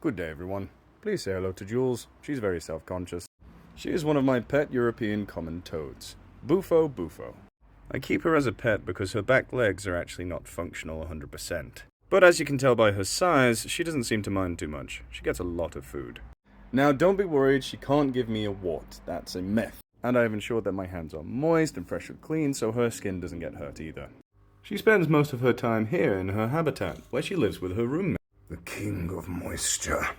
Good day, everyone. Please say hello to Jules. She's very self-conscious. She is one of my pet European common toads. Bufo Bufo. I keep her as a pet because her back legs are actually not functional 100%. But as you can tell by her size, she doesn't seem to mind too much. She gets a lot of food. Now, don't be worried, she can't give me a wart. That's a myth. And I have ensured that my hands are moist and fresh and clean so her skin doesn't get hurt either. She spends most of her time here in her habitat, where she lives with her roommate, the king of moisture.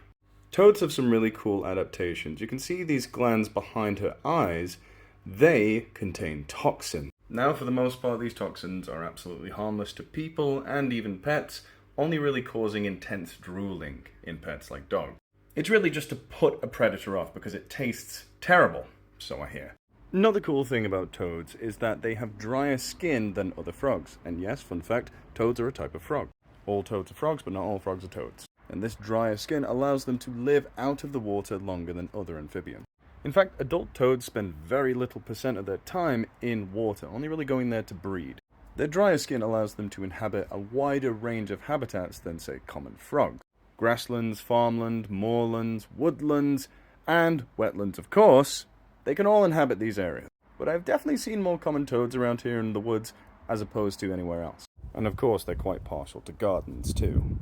Toads have some really cool adaptations. You can see these glands behind her eyes. They contain toxin. Now, for the most part, these toxins are absolutely harmless to people and even pets, only really causing intense drooling in pets like dogs. It's really just to put a predator off because it tastes terrible, so I hear. Another cool thing about toads is that they have drier skin than other frogs. And yes, fun fact, toads are a type of frog. All toads are frogs, but not all frogs are toads. And this drier skin allows them to live out of the water longer than other amphibians. In fact, adult toads spend very little % of their time in water, only really going there to breed. Their drier skin allows them to inhabit a wider range of habitats than, say, common frogs. Grasslands, farmland, moorlands, woodlands, and wetlands, of course. They can all inhabit these areas. But I've definitely seen more common toads around here in the woods as opposed to anywhere else. And of course, they're quite partial to gardens, too.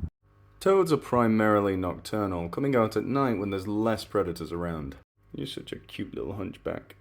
Toads are primarily nocturnal, coming out at night when there's less predators around. You're such a cute little hunchback.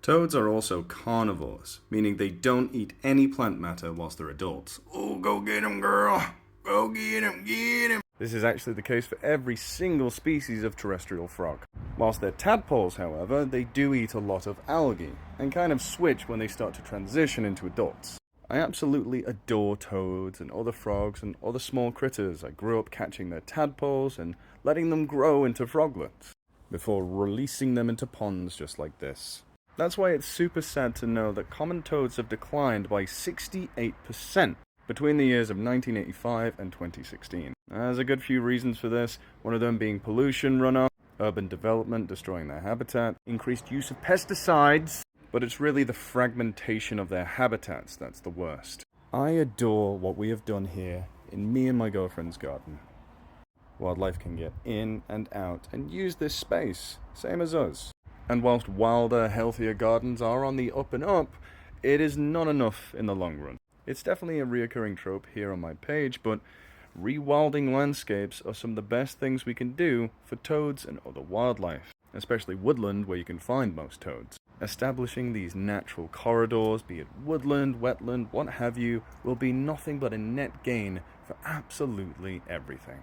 Toads are also carnivores, meaning they don't eat any plant matter whilst they're adults. Oh, go get 'em, girl! Go get 'em, get 'em! This is actually the case for every single species of terrestrial frog. Whilst they're tadpoles, however, they do eat a lot of algae, and kind of switch when they start to transition into adults. I absolutely adore toads and other frogs and other small critters. I grew up catching their tadpoles and letting them grow into froglets, before releasing them into ponds just like this. That's why it's super sad to know that common toads have declined by 68% between the years of 1985 and 2016. There's a good few reasons for this, one of them being pollution runoff, urban development destroying their habitat, increased use of pesticides, but it's really the fragmentation of their habitats that's the worst. I adore what we have done here in me and my girlfriend's garden. Wildlife can get in and out and use this space, same as us. And whilst wilder, healthier gardens are on the up and up, it is not enough in the long run. It's definitely a reoccurring trope here on my page, but rewilding landscapes are some of the best things we can do for toads and other wildlife, especially woodland where you can find most toads. Establishing these natural corridors, be it woodland, wetland, what have you, will be nothing but a net gain for absolutely everything.